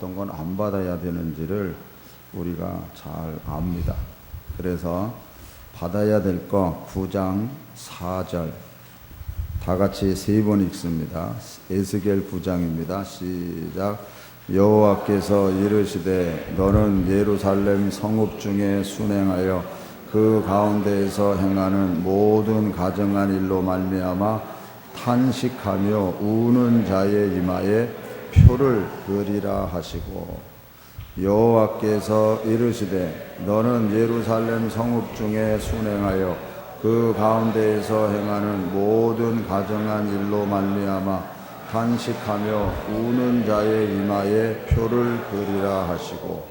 어떤 건 안 받아야 되는지를 우리가 잘 압니다. 그래서 받아야 될 거 9장 4절 다 같이 3번 읽습니다. 에스겔 9장입니다. 시작. 여호와께서 이르시되 너는 예루살렘 성읍 중에 순행하여 그 가운데에서 행하는 모든 가정한 일로 말미암아 탄식하며 우는 자의 이마에 표를 그리라 하시고, 여호와께서 이르시되 너는 예루살렘 성읍 중에 순행하여 그 가운데에서 행하는 모든 가정한 일로 말미암아 탄식하며 우는 자의 이마에 표를 그리라 하시고,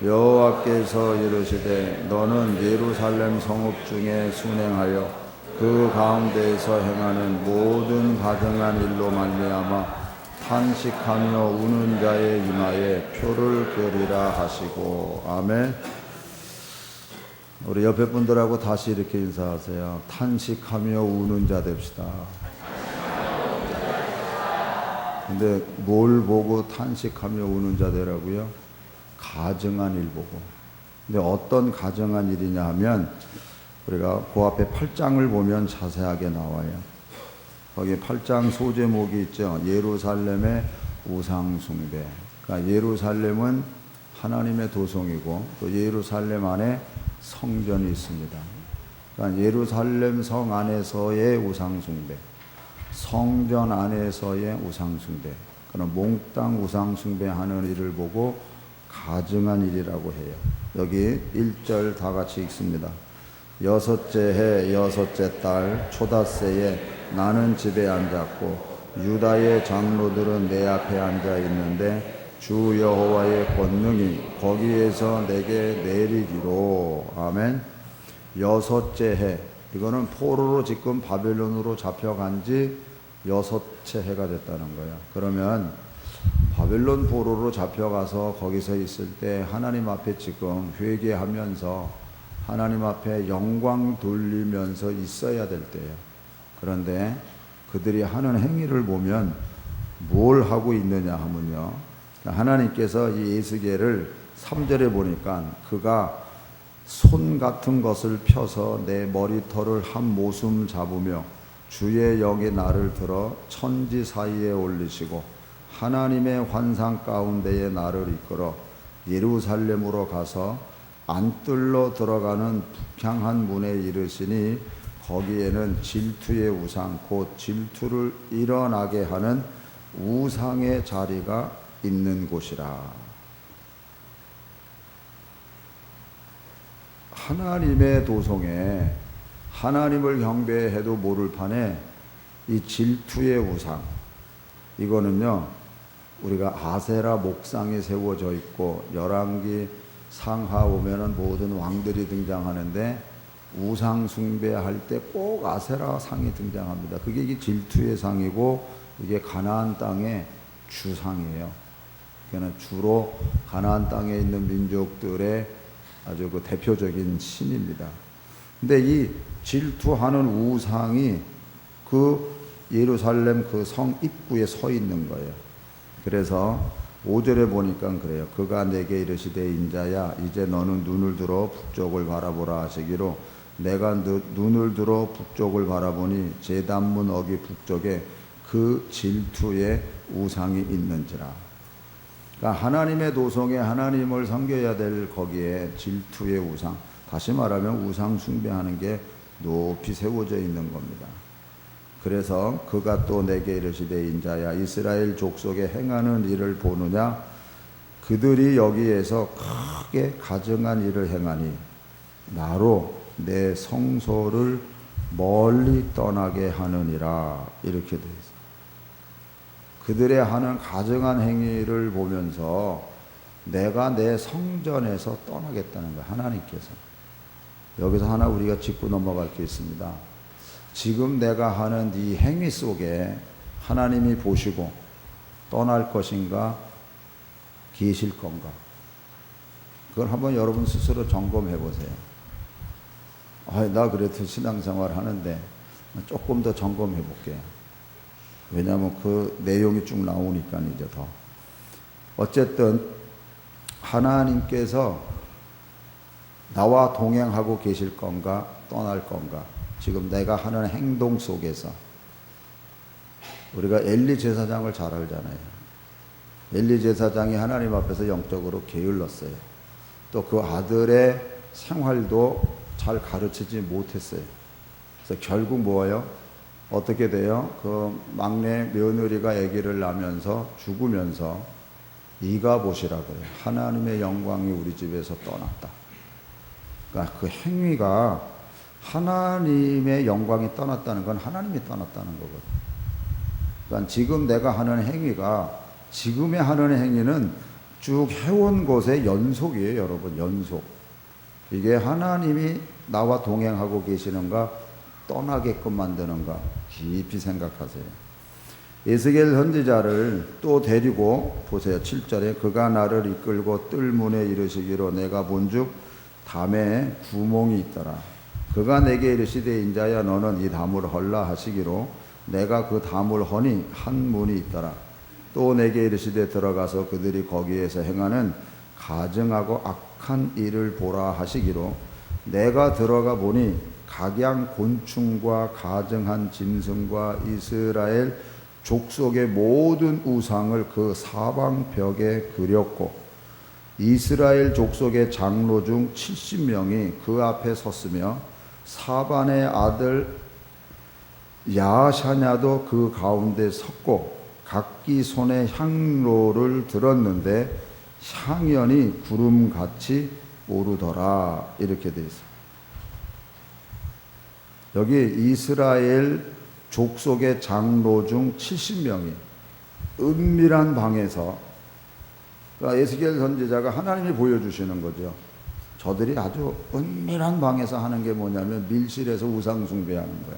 여호와께서 이르시되 너는 예루살렘 성읍 중에 순행하여 그 가운데에서 행하는 모든 가정한 일로 말미암아 탄식하며 우는 자의 이마에 표를 그리라 하시고. 아멘. 우리 옆에 분들하고 다시 이렇게 인사하세요. 탄식하며 우는 자 됩시다. 근데 뭘 보고 탄식하며 우는 자 되라고요? 가정한 일 보고. 근데 어떤 가정한 일이냐 하면 우리가 그 앞에 8장을 보면 자세하게 나와요. 거기 8장 소제목이 있죠. 예루살렘의 우상 숭배. 그러니까 예루살렘은 하나님의 도성이고 또 예루살렘 안에 성전이 있습니다. 그러니까 예루살렘 성 안에서의 우상 숭배, 성전 안에서의 우상 숭배, 그런 몽땅 우상 숭배하는 일을 보고 가증한 일이라고 해요. 여기 1절 다 같이 읽습니다. 여섯째 해 여섯째 달 초닷새에 나는 집에 앉았고 유다의 장로들은 내 앞에 앉아 있는데 주 여호와의 권능이 거기에서 내게 내리기로. 아멘. 여섯째 해, 이거는 포로로 지금 바벨론으로 잡혀간 지 여섯째 해가 됐다는 거예요. 그러면 바벨론 포로로 잡혀가서 거기서 있을 때 하나님 앞에 지금 회개하면서 하나님 앞에 영광 돌리면서 있어야 될 때예요. 그런데 그들이 하는 행위를 보면 뭘 하고 있느냐 하면요, 하나님께서 이 에스겔을 3절에 보니까 그가 손 같은 것을 펴서 내 머리털을 한 모숨 잡으며 주의 영이 나를 들어 천지 사이에 올리시고 하나님의 환상 가운데에 나를 이끌어 예루살렘으로 가서 안뜰로 들어가는 북향한 문에 이르시니 거기에는 질투의 우상 곧 질투를 일어나게 하는 우상의 자리가 있는 곳이라. 하나님의 도성에 하나님을 경배해도 모를 판에 이 질투의 우상, 이거는요 우리가 아세라 목상이 세워져 있고 열왕기 상하 오면은 모든 왕들이 등장하는데 우상 숭배할 때 꼭 아세라 상이 등장합니다. 그게 이게 질투의 상이고 이게 가나안 땅의 주상이에요. 그러니까 주로 가나안 땅에 있는 민족들의 아주 그 대표적인 신입니다. 근데 이 질투하는 우상이 그 예루살렘 그 성 입구에 서 있는 거예요. 그래서 5절에 보니까 그래요. 그가 내게 이르시되 인자야 이제 너는 눈을 들어 북쪽을 바라보라 하시기로 내가 눈을 들어 북쪽을 바라보니 제단문 어기 북쪽에 그 질투의 우상이 있는지라. 그러니까 하나님의 도성에 하나님을 섬겨야 될 거기에 질투의 우상, 다시 말하면 우상 숭배하는 게 높이 세워져 있는 겁니다. 그래서 그가 또 내게 이르시되 인자야 이스라엘 족속에 행하는 일을 보느냐. 그들이 여기에서 크게 가증한 일을 행하니 나로 내 성소를 멀리 떠나게 하느니라. 이렇게 되어 있습니다. 그들의 하는 가증한 행위를 보면서 내가 내 성전에서 떠나겠다는 거예요. 하나님께서. 여기서 하나 우리가 짚고 넘어갈 게 있습니다. 지금 내가 하는 이 행위 속에 하나님이 보시고 떠날 것인가 계실 건가, 그걸 한번 여러분 스스로 점검해 보세요. 나 그래도 신앙생활 하는데 조금 더 점검해 볼게요. 왜냐하면 그 내용이 쭉 나오니까 이제 더. 어쨌든 하나님께서 나와 동행하고 계실 건가 떠날 건가, 지금 내가 하는 행동 속에서. 우리가 엘리 제사장을 잘 알잖아요. 엘리 제사장이 하나님 앞에서 영적으로 게을렀어요. 또 그 아들의 생활도 잘 가르치지 못했어요. 그래서 결국 뭐예요? 어떻게 돼요? 그 막내 며느리가 아기를 낳으면서 죽으면서 이가봇이라 그래요. 하나님의 영광이 우리 집에서 떠났다. 그러니까 그 행위가, 하나님의 영광이 떠났다는 건 하나님이 떠났다는 거거든요. 그러니까 지금 내가 하는 행위가, 지금의 하는 행위는 쭉 해온 것의 연속이에요, 여러분. 연속. 이게 하나님이 나와 동행하고 계시는가 떠나게끔 만드는가 깊이 생각하세요. 에스겔 선지자를 또 데리고 보세요. 7절에 그가 나를 이끌고 뜰문에 이르시기로 내가 본즉 담에 구멍이 있더라. 그가 내게 이르시되 인자야 너는 이 담을 헐라 하시기로 내가 그 담을 허니 한 문이 있더라. 또 내게 이르시되 들어가서 그들이 거기에서 행하는 가증하고 악한 일을 보라 하시기로 내가 들어가 보니 각양 곤충과 가증한 짐승과 이스라엘 족속의 모든 우상을 그 사방벽에 그렸고 이스라엘 족속의 장로 중 70명이 그 앞에 섰으며 사반의 아들 야샤냐도 그 가운데 섰고 각기 손에 향로를 들었는데 향연이 구름같이 오르더라. 이렇게 되어 있어요. 여기 이스라엘 족속의 장로 중 70명이 은밀한 방에서, 그러니까 에스겔 선지자가 하나님이 보여주시는 거죠. 저들이 아주 은밀한 방에서 하는 게 뭐냐면 밀실에서 우상 숭배하는 거야.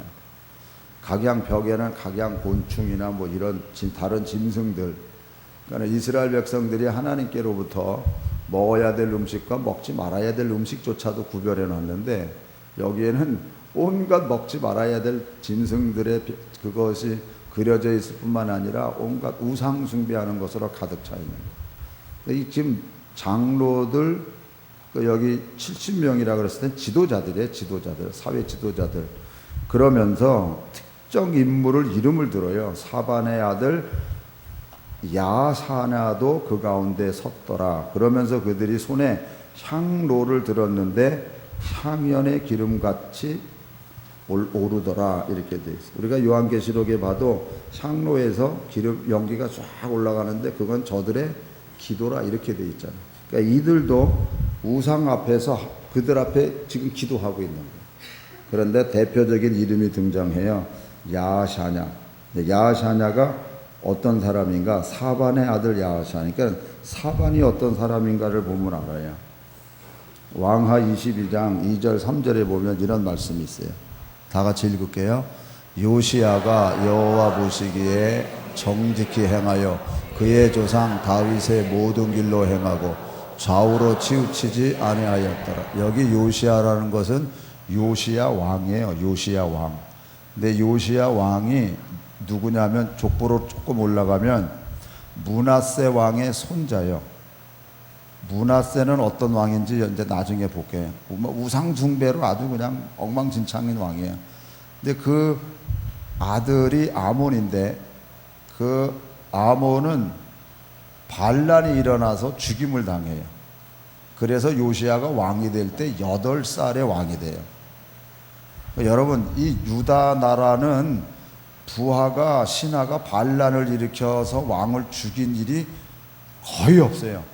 각양 벽에는 각양 곤충이나 뭐 이런 다른 짐승들. 그러니까 이스라엘 백성들이 하나님께로부터 먹어야 될 음식과 먹지 말아야 될 음식조차도 구별해 놨는데 여기에는 온갖 먹지 말아야 될 짐승들의 그것이 그려져 있을 뿐만 아니라 온갖 우상 숭배하는 것으로 가득 차 있는 거예요. 이 지금 장로들, 여기 70명이라 그랬을 때 지도자들이에요. 지도자들, 사회 지도자들. 그러면서 특정 인물을 이름을 들어요. 사반의 아들 야사냐도 그 가운데 섰더라. 그러면서 그들이 손에 향로를 들었는데 향연의 기름같이 오르더라. 이렇게 돼 있어요. 우리가 요한계시록에 봐도 향로에서 기름 연기가 쫙 올라가는데 그건 저들의 기도라 이렇게 돼 있잖아요. 그러니까 이들도 우상 앞에서 그들 앞에 지금 기도하고 있는 거예요. 그런데 대표적인 이름이 등장해요. 야샤냐. 야샤냐가 어떤 사람인가? 사반의 아들 야샤냐. 그러니까 사반이 어떤 사람인가를 보면 알아요. 왕하 22장 2절 3절에 보면 이런 말씀이 있어요. 다 같이 읽을게요. 요시야가 여호와 보시기에 정직히 행하여 그의 조상 다윗의 모든 길로 행하고 좌우로 치우치지 아니하였더라. 여기 요시야라는 것은 요시야 왕이에요. 요시야 왕. 근데 요시야 왕이 누구냐면 족보로 조금 올라가면 므낫세 왕의 손자요. 므낫세는 어떤 왕인지 이제 나중에 볼게요. 우상 숭배로 아주 그냥 엉망진창인 왕이에요. 근데 그 아들이 아몬인데 그 아몬은 반란이 일어나서 죽임을 당해요. 그래서 요시야가 왕이 될 때 8살의 왕이 돼요. 여러분, 이 유다 나라는 부하가 신하가 반란을 일으켜서 왕을 죽인 일이 거의 없어요.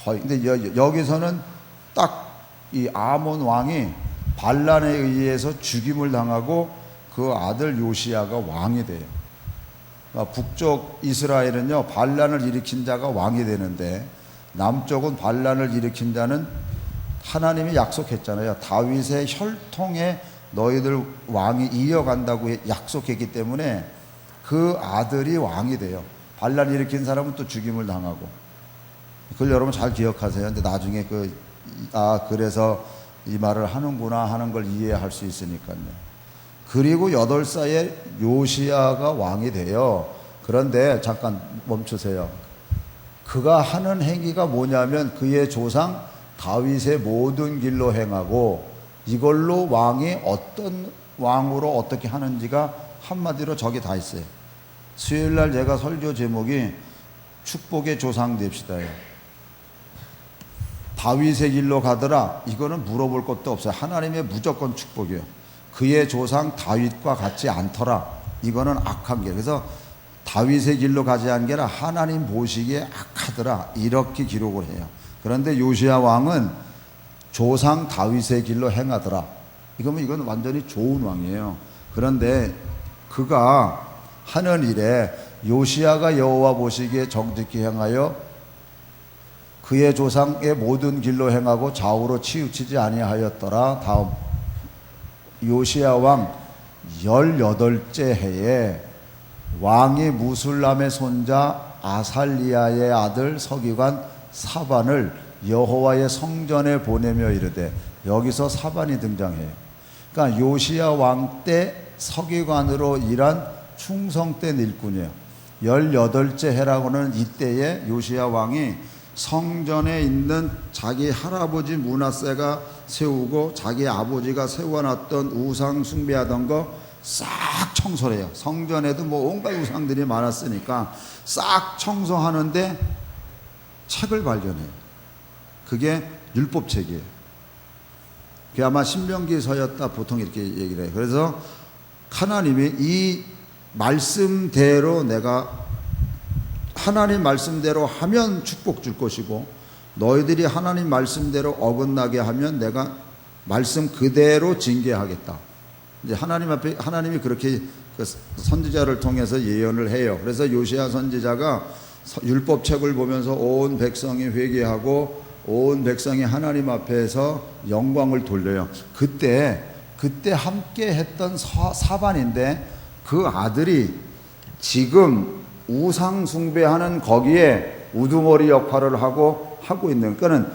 거의. 근데 여기서는 딱 이 아몬 왕이 반란에 의해서 죽임을 당하고 그 아들 요시야가 왕이 돼요. 그러니까 북쪽 이스라엘은요 반란을 일으킨 자가 왕이 되는데 남쪽은 반란을 일으킨 자는 하나님이 약속했잖아요. 다윗의 혈통에 너희들 왕이 이어간다고 약속했기 때문에 그 아들이 왕이 돼요. 반란 일으킨 사람은 또 죽임을 당하고. 그걸 여러분 잘 기억하세요. 근데 나중에 그래서 이 말을 하는구나 하는 걸 이해할 수 있으니까요. 그리고 8살에 요시야가 왕이 돼요. 그런데 잠깐 멈추세요. 그가 하는 행위가 뭐냐면 그의 조상 다윗의 모든 길로 행하고, 이걸로 왕이 어떤 왕으로 어떻게 하는지가 한마디로 저기 다 있어요. 수요일날 제가 설교 제목이 축복의 조상 됩시다예요. 다윗의 길로 가더라, 이거는 물어볼 것도 없어요. 하나님의 무조건 축복이에요. 그의 조상 다윗과 같지 않더라, 이거는 악한 길. 그래서 다윗의 길로 가지 않은 게 아니라 하나님 보시기에 악하더라, 이렇게 기록을 해요. 그런데 요시야 왕은 조상 다윗의 길로 행하더라, 이건 완전히 좋은 왕이에요. 그런데 그가 하는 일에 요시야가 여호와 보시기에 정직히 행하여 그의 조상의 모든 길로 행하고 좌우로 치우치지 아니하였더라. 다음, 요시야 왕 18째 해에 왕이 무술람의 손자 아살리야의 아들 서기관 사반을 여호와의 성전에 보내며 이르되, 여기서 사반이 등장해요. 그러니까 요시야 왕 때 서기관으로 일한 충성된 일꾼이에요. 18째 해라고는 이때에 요시야 왕이 성전에 있는 자기 할아버지 므낫세가 세우고 자기 아버지가 세워놨던 우상 숭배하던 거 싹 청소를 해요. 성전에도 뭐 온갖 우상들이 많았으니까 싹 청소하는데 책을 발견해요. 그게 율법책이에요. 그게 아마 신명기서였다 보통 이렇게 얘기를 해요. 그래서 하나님이 이 말씀대로, 내가 하나님 말씀대로 하면 축복 줄 것이고, 너희들이 하나님 말씀대로 어긋나게 하면 내가 말씀 그대로 징계하겠다. 이제 하나님 앞에 하나님이 그렇게 그 선지자를 통해서 예언을 해요. 그래서 요시야 선지자가 율법책을 보면서 온 백성이 회개하고 온 백성이 하나님 앞에서 영광을 돌려요. 그때 함께 했던 사반인데 그 아들이 지금 우상 숭배하는 거기에 우두머리 역할을 하고 있는, 그러니까는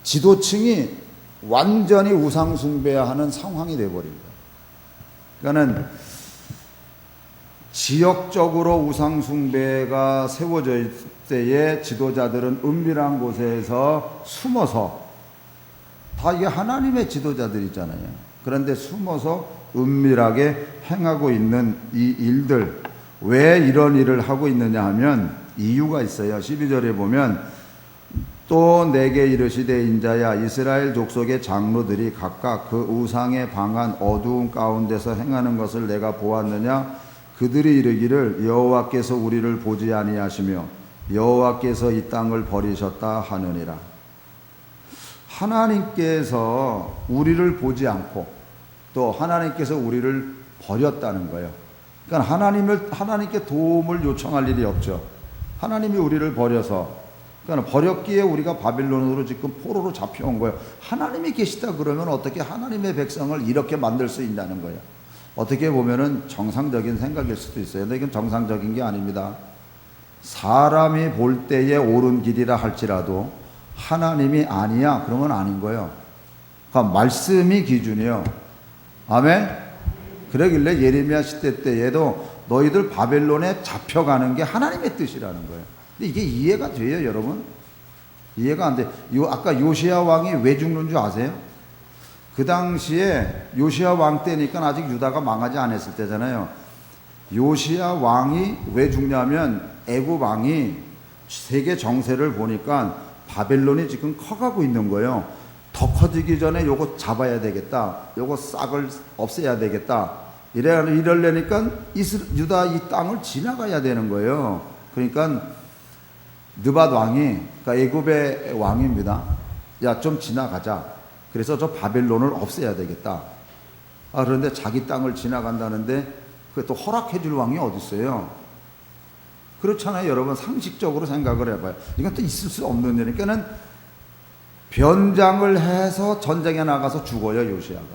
지도층이 완전히 우상 숭배하는 상황이 되어버린 거예요. 그러니까는 지역적으로 우상 숭배가 세워져 있을 때에 지도자들은 은밀한 곳에서 숨어서, 다 이게 하나님의 지도자들이잖아요. 그런데 숨어서 은밀하게 행하고 있는 이 일들, 왜 이런 일을 하고 있느냐 하면 이유가 있어요. 12절에 보면, 또 내게 이르시되 인자야, 이스라엘 족속의 장로들이 각각 그 우상에 방한 어두운 가운데서 행하는 것을 내가 보았느냐? 그들이 이르기를 여호와께서 우리를 보지 아니하시며 여호와께서 이 땅을 버리셨다 하느니라. 하나님께서 우리를 보지 않고 또 하나님께서 우리를 버렸다는 거예요. 그러니까 하나님께 도움을 요청할 일이 없죠. 하나님이 우리를 버려서, 그러니까 버렸기에 우리가 바빌론으로 지금 포로로 잡혀온 거예요. 하나님이 계시다 그러면 어떻게 하나님의 백성을 이렇게 만들 수 있냐는 거예요. 어떻게 보면은 정상적인 생각일 수도 있어요. 근데 이건 정상적인 게 아닙니다. 사람이 볼 때에 옳은 길이라 할지라도 하나님이 아니야 그러면 아닌 거예요. 그러니까 말씀이 기준이에요. 아멘. 그러길래 예레미야 시대 때에도 너희들 바벨론에 잡혀가는 게 하나님의 뜻이라는 거예요. 근데 이게 이해가 돼요, 여러분? 이해가 안 돼. 아까 요시야 왕이 왜 죽는 줄 아세요? 그 당시에 요시야 왕 때니까 아직 유다가 망하지 않았을 때잖아요. 요시야 왕이 왜 죽냐면 애굽 왕이 세계 정세를 보니까 바벨론이 지금 커가고 있는 거예요. 더 커지기 전에 요거 잡아야 되겠다. 요거 싹을 없애야 되겠다. 이러려니까 유다 이 땅을 지나가야 되는 거예요. 그러니까 느밧 왕이, 그러니까 애굽의 왕입니다. 야, 좀 지나가자. 그래서 저 바벨론을 없애야 되겠다. 그런데 자기 땅을 지나간다는데 그게 또 허락해 줄 왕이 어디 있어요? 그렇잖아요, 여러분. 상식적으로 생각을 해봐요. 이건 또 있을 수 없는 일이니까는 변장을 해서 전쟁에 나가서 죽어요, 요시야가.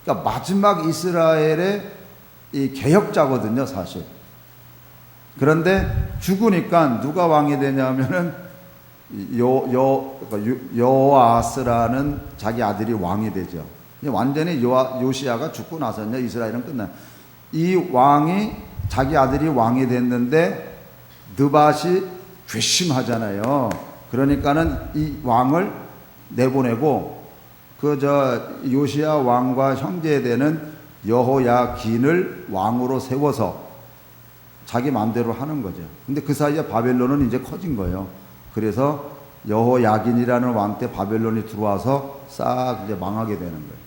그러니까 마지막 이스라엘의 이 개혁자거든요, 사실. 그런데 죽으니까 누가 왕이 되냐면은 여호아스라는 자기 아들이 왕이 되죠. 완전히 요시야가 죽고 나서는 이스라엘은 끝나. 이 왕이, 자기 아들이 왕이 됐는데 느밧이 괘씸하잖아요. 그러니까는 이 왕을 내보내고 요시야 왕과 형제되는 여호야긴을 왕으로 세워서 자기 마음대로 하는 거죠. 근데 그 사이에 바벨론은 이제 커진 거예요. 그래서 여호야긴이라는 왕 때 바벨론이 들어와서 싹 이제 망하게 되는 거예요.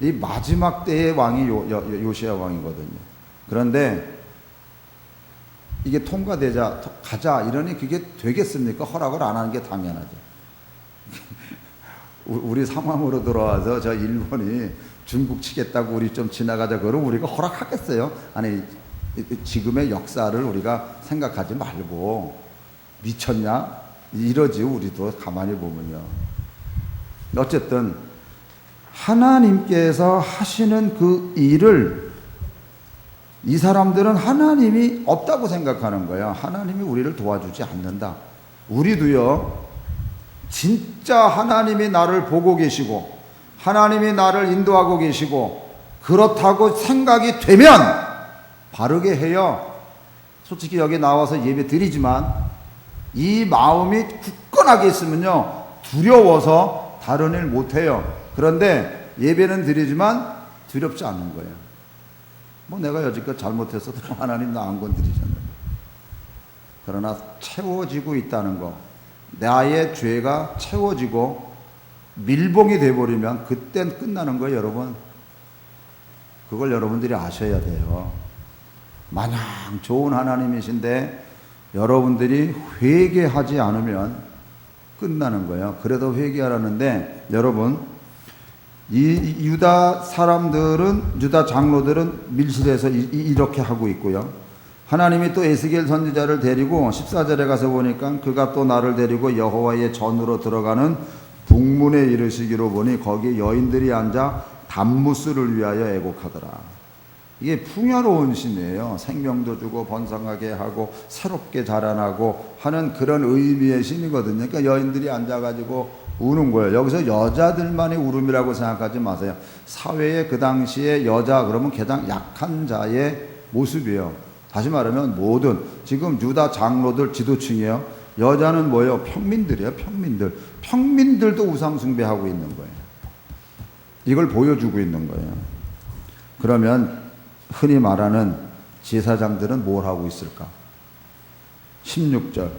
이 마지막 때의 왕이 요시야 왕이거든요. 그런데 이게 통과되자 가자 이러니 그게 되겠습니까? 허락을 안 하는 게 당연하죠. 우리 상황으로 들어와서 저 일본이 중국 치겠다고 우리 좀 지나가자 그러면 우리가 허락하겠어요? 아니, 지금의 역사를 우리가 생각하지 말고 미쳤냐? 이러지. 우리도 가만히 보면요. 어쨌든 하나님께서 하시는 그 일을 이 사람들은 하나님이 없다고 생각하는 거예요. 하나님이 우리를 도와주지 않는다. 우리도요, 진짜 하나님이 나를 보고 계시고 하나님이 나를 인도하고 계시고 그렇다고 생각이 되면 바르게 해요. 솔직히 여기 나와서 예배 드리지만 이 마음이 굳건하게 있으면요, 두려워서 다른 일 못해요. 그런데 예배는 드리지만 두렵지 않는 거예요. 뭐 내가 여지껏 잘못했어도 하나님 나 안 건드리잖아요. 그러나 채워지고 있다는 거, 나의 죄가 채워지고 밀봉이 돼버리면 그땐 끝나는 거예요, 여러분. 그걸 여러분들이 아셔야 돼요. 마냥 좋은 하나님이신데 여러분들이 회개하지 않으면 끝나는 거예요. 그래도 회개하라는데, 여러분, 이 유다 사람들은, 유다 장로들은 밀실에서 이렇게 하고 있고요. 하나님이 또 에스겔 선지자를 데리고 14절에 가서 보니까 그가 또 나를 데리고 여호와의 전으로 들어가는 북문에 이르시기로 보니 거기 여인들이 앉아 단무스를 위하여 애곡하더라. 이게 풍요로운 신이에요. 생명도 주고 번성하게 하고 새롭게 자라나고 하는 그런 의미의 신이거든요. 그러니까 여인들이 앉아가지고 우는 거예요. 여기서 여자들만의 울음이라고 생각하지 마세요. 사회에 그 당시에 여자 그러면 가장 약한 자의 모습이에요. 다시 말하면 모든 지금 유다 장로들 지도층이에요. 여자는 뭐예요? 평민들이에요. 평민들도 우상 숭배하고 있는 거예요. 이걸 보여주고 있는 거예요. 그러면 흔히 말하는 제사장들은 뭘 하고 있을까? 16절,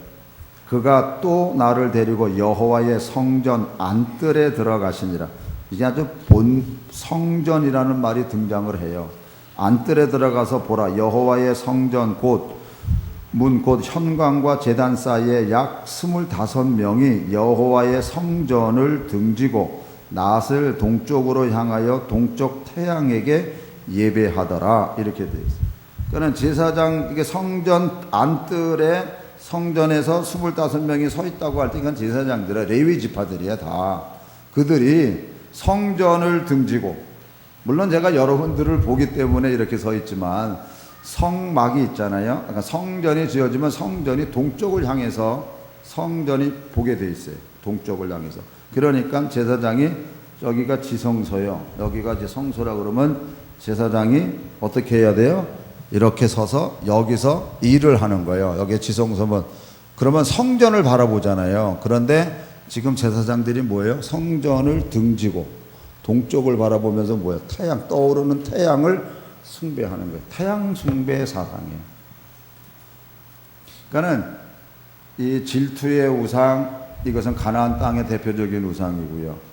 그가 또 나를 데리고 여호와의 성전 안뜰에 들어가시니라. 이게 아주 본 성전이라는 말이 등장을 해요. 안뜰에 들어가서 보라, 여호와의 성전 문 곧 현관과 제단 사이에 약 25명이 여호와의 성전을 등지고 낫을 동쪽으로 향하여 동쪽 태양에게 예배하더라. 이렇게 되어 있어요. 그러니까 제사장, 이게 성전 안뜰에 성전에서 25명이 서 있다고 할 때 이건 제사장들은 레위 지파들이야. 다 그들이 성전을 등지고, 물론 제가 여러분들을 보기 때문에 이렇게 서 있지만 성막이 있잖아요. 그러니까 성전이 지어지면 성전이 동쪽을 향해서 성전이 보게 돼 있어요. 동쪽을 향해서. 그러니까 제사장이, 여기가 지성소요, 여기가 이제 성소라 그러면 제사장이 어떻게 해야 돼요? 이렇게 서서 여기서 일을 하는 거예요. 여기 지성소면 그러면 성전을 바라보잖아요. 그런데 지금 제사장들이 뭐예요? 성전을 등지고 동쪽을 바라보면서 뭐예요? 태양, 떠오르는 태양을 숭배하는 거예요. 태양 숭배 사상이에요. 그러니까는 이 질투의 우상, 이것은 가나안 땅의 대표적인 우상이고요.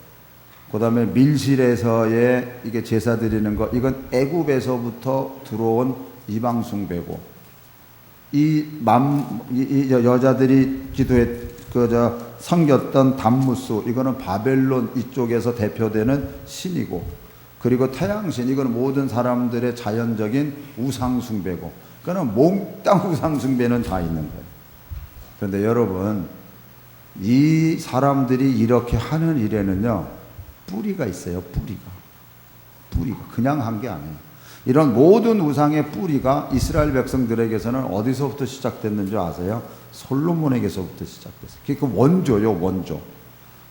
그 다음에 밀실에서의 이게 제사 드리는 거, 이건 애굽에서부터 들어온 이방 숭배고, 이 여자들이 섬겼던 단무스, 이거는 바벨론 이쪽에서 대표되는 신이고, 그리고 태양신, 이거는 모든 사람들의 자연적인 우상숭배고, 그거는 몽땅 우상숭배는 다 있는 거예요. 그런데 여러분, 이 사람들이 이렇게 하는 일에는요, 뿌리가 있어요. 뿌리가 그냥 한 게 아니에요. 이런 모든 우상의 뿌리가 이스라엘 백성들에게서는 어디서부터 시작됐는 줄 아세요? 솔로몬에게서부터 시작됐어요. 그게 그 원조요, 원조.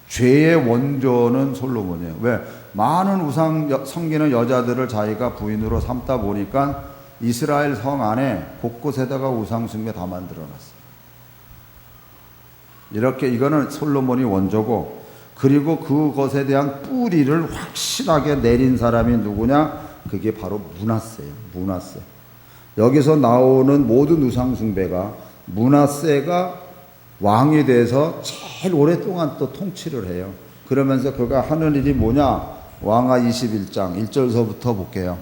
죄의 원조는 솔로몬이에요. 왜? 많은 우상 섬기는 여자들을 자기가 부인으로 삼다 보니까 이스라엘 성 안에 곳곳에다가 우상 숭배 다 만들어놨어요. 이렇게 이거는 솔로몬이 원조고, 그리고 그것에 대한 뿌리를 확실하게 내린 사람이 누구냐? 그게 바로 므낫세예요. 므낫세. 여기서 나오는 모든 우상 숭배가 므낫세가 왕이 돼서 제일 오랫동안 또 통치를 해요. 그러면서 그가 하는 일이 뭐냐? 왕하 21장 1절서부터 볼게요.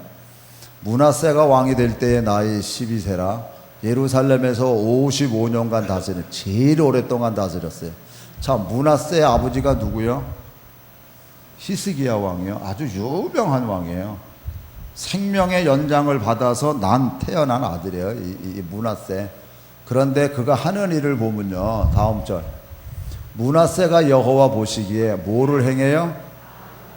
므낫세가 왕이 될 때의 나이 12세라 예루살렘에서 55년간 다스린, 제일 오랫동안 다스렸어요. 자, 므낫세의 아버지가 누구요? 히스기야 왕이요. 아주 유명한 왕이에요. 생명의 연장을 받아서 태어난 아들이에요, 이 므낫세. 그런데 그가 하는 일을 보면요, 다음 절, 므낫세가 여호와 보시기에 뭐를 행해요?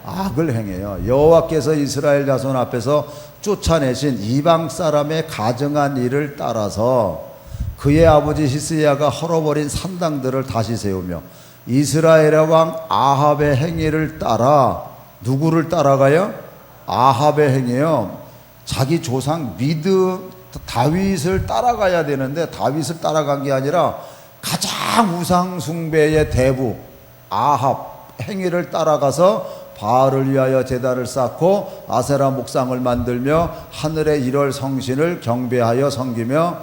악을 행해요. 여호와께서 이스라엘 자손 앞에서 쫓아내신 이방 사람의 가증한 일을 따라서 그의 아버지 히스기야가 헐어버린 산당들을 다시 세우며 이스라엘의 왕 아합의 행위를 따라, 누구를 따라가요? 아합의 행위요. 자기 조상 다윗을 따라가야 되는데 다윗을 따라간 게 아니라 가장 우상 숭배의 대부 아합 행위를 따라가서 바알을 위하여 제단을 쌓고 아세라 목상을 만들며 하늘의 일월 성신을 경배하여 섬기며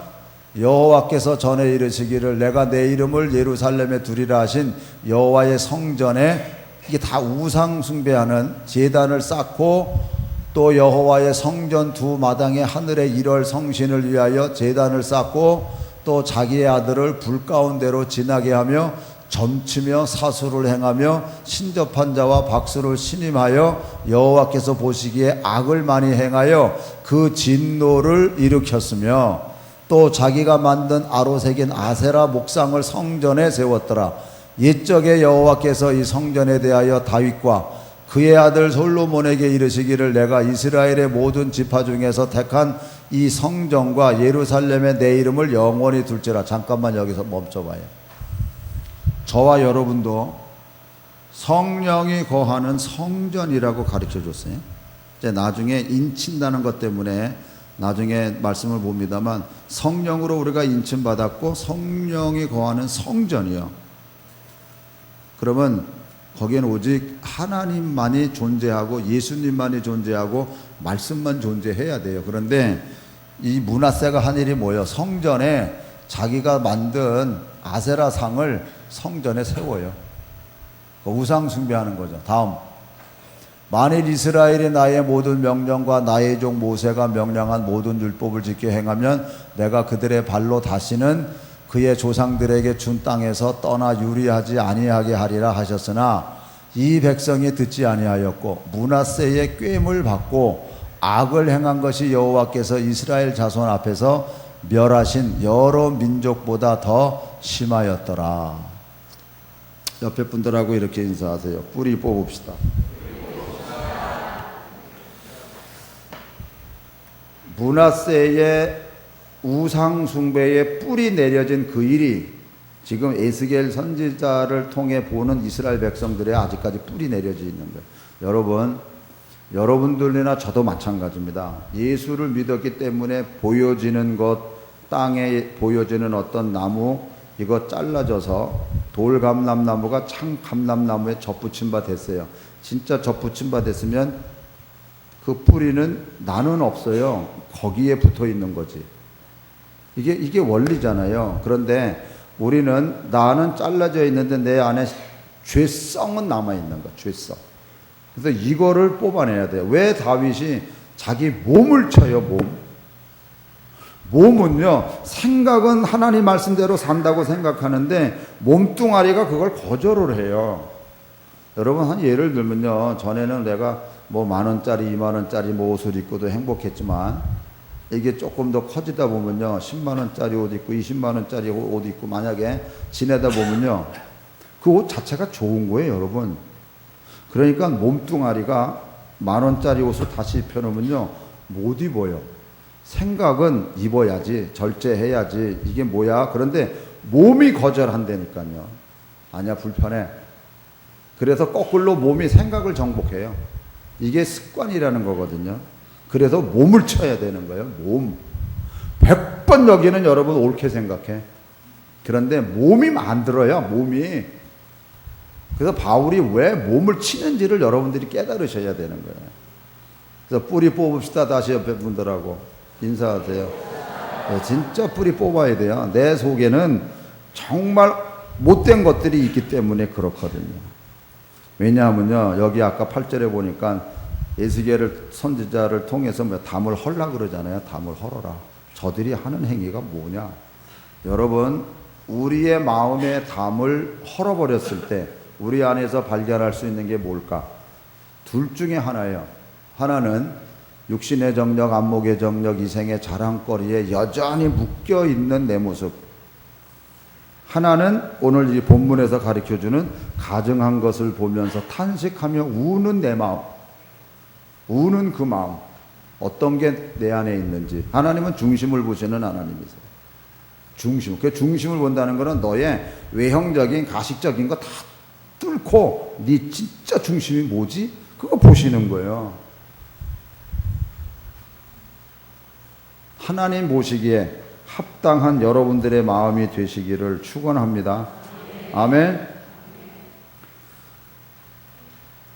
여호와께서 전에 이르시기를 내가 내 이름을 예루살렘에 두리라 하신 여호와의 성전에, 이게 다 우상 숭배하는 제단을 쌓고 또 여호와의 성전 두 마당에 하늘의 일월 성신을 위하여 제단을 쌓고 또 자기의 아들을 불 가운데로 지나게 하며 점치며 사수를 행하며 신접한 자와 박수를 신임하여 여호와께서 보시기에 악을 많이 행하여 그 진노를 일으켰으며 또 자기가 만든 아로새긴 아세라 목상을 성전에 세웠더라. 옛적에 여호와께서 이 성전에 대하여 다윗과 그의 아들 솔로몬에게 이르시기를 내가 이스라엘의 모든 지파 중에서 택한 이 성전과 예루살렘에 내 이름을 영원히 둘지라. 잠깐만 여기서 멈춰봐요. 저와 여러분도 성령이 거하는 성전이라고 가르쳐줬어요. 이제 나중에 인친다는 것 때문에 나중에 말씀을 봅니다만 성령으로 우리가 인침받았고 성령이 거하는 성전이요. 그러면 거기에는 오직 하나님만이 존재하고 예수님만이 존재하고 말씀만 존재해야 돼요. 그런데 이 므낫세가 한 일이 뭐예요? 성전에 자기가 만든 아세라 상을 성전에 세워요. 우상 숭배하는 거죠. 다음, 만일 이스라엘이 나의 모든 명령과 나의 종 모세가 명령한 모든 율법을 지켜 행하면 내가 그들의 발로 다시는 그의 조상들에게 준 땅에서 떠나 유리하지 아니하게 하리라 하셨으나 이 백성이 듣지 아니하였고 므낫세의 꾀임을 받고 악을 행한 것이 여호와께서 이스라엘 자손 앞에서 멸하신 여러 민족보다 더 심하였더라. 옆에 분들하고 이렇게 인사하세요. 뿌리 뽑읍시다. 므낫세의 우상 숭배의 뿌리 내려진 그 일이 지금 에스겔 선지자를 통해 보는 이스라엘 백성들의 아직까지 뿌리 내려져 있는 거예요. 여러분들이나 저도 마찬가지입니다. 예수를 믿었기 때문에 보여지는 것, 땅에 보여지는 어떤 나무, 이거 잘라져서 돌감람나무가 참감람나무에 접붙임 바 됐어요. 진짜 접붙임 바 됐으면 그 뿌리는 나는 없어요. 거기에 붙어 있는 거지. 이게 원리잖아요. 그런데 우리는 나는 잘라져 있는데 내 안에 죄성은 남아 있는 거야. 죄성. 그래서 이거를 뽑아내야 돼요. 왜 다윗이 자기 몸을 쳐요? 몸은요, 생각은 하나님 말씀대로 산다고 생각하는데 몸뚱아리가 그걸 거절을 해요. 여러분, 한 예를 들면요, 전에는 내가 뭐 10,000원짜리 20,000원짜리 뭐 옷을 입고도 행복했지만 이게 조금 더 커지다 보면요, 100,000원짜리 옷 입고 200,000원짜리 옷 입고 만약에 지내다 보면요, 그 옷 자체가 좋은 거예요, 여러분. 그러니까 몸뚱아리가 10,000원짜리 옷을 다시 입혀놓으면요, 못 입어요. 생각은 입어야지, 절제해야지, 이게 뭐야? 그런데 몸이 거절한다니까요. 아니야, 불편해. 그래서 거꾸로 몸이 생각을 정복해요. 이게 습관이라는 거거든요. 그래서 몸을 쳐야 되는 거예요. 몸. 100번 여기는 여러분 옳게 생각해. 그런데 몸이 만들어요. 몸이. 그래서 바울이 왜 몸을 치는지를 여러분들이 깨달으셔야 되는 거예요. 그래서 뿌리 뽑읍시다. 다시 옆에 분들하고 인사하세요. 네, 진짜 뿌리 뽑아야 돼요. 내 속에는 정말 못된 것들이 있기 때문에 그렇거든요. 왜냐하면요, 여기 아까 8절에 보니까 에스겔을 선지자를 통해서 담을 헐라 그러잖아요. 담을 헐어라. 저들이 하는 행위가 뭐냐? 여러분, 우리의 마음의 담을 헐어버렸을 때 우리 안에서 발견할 수 있는 게 뭘까? 둘 중에 하나예요. 하나는 육신의 정력, 안목의 정력, 이생의 자랑거리에 여전히 묶여있는 내 모습. 하나는 오늘 이 본문에서 가르쳐주는 가증한 것을 보면서 탄식하며 우는 내 마음. 우는 그 마음. 어떤 게 내 안에 있는지. 하나님은 중심을 보시는 하나님이세요. 중심. 그 중심을 본다는 것은 너의 외형적인, 가식적인 거 다 뚫고 네 진짜 중심이 뭐지? 그거 보시는 거예요. 하나님 보시기에 합당한 여러분들의 마음이 되시기를 축원합니다. 아멘.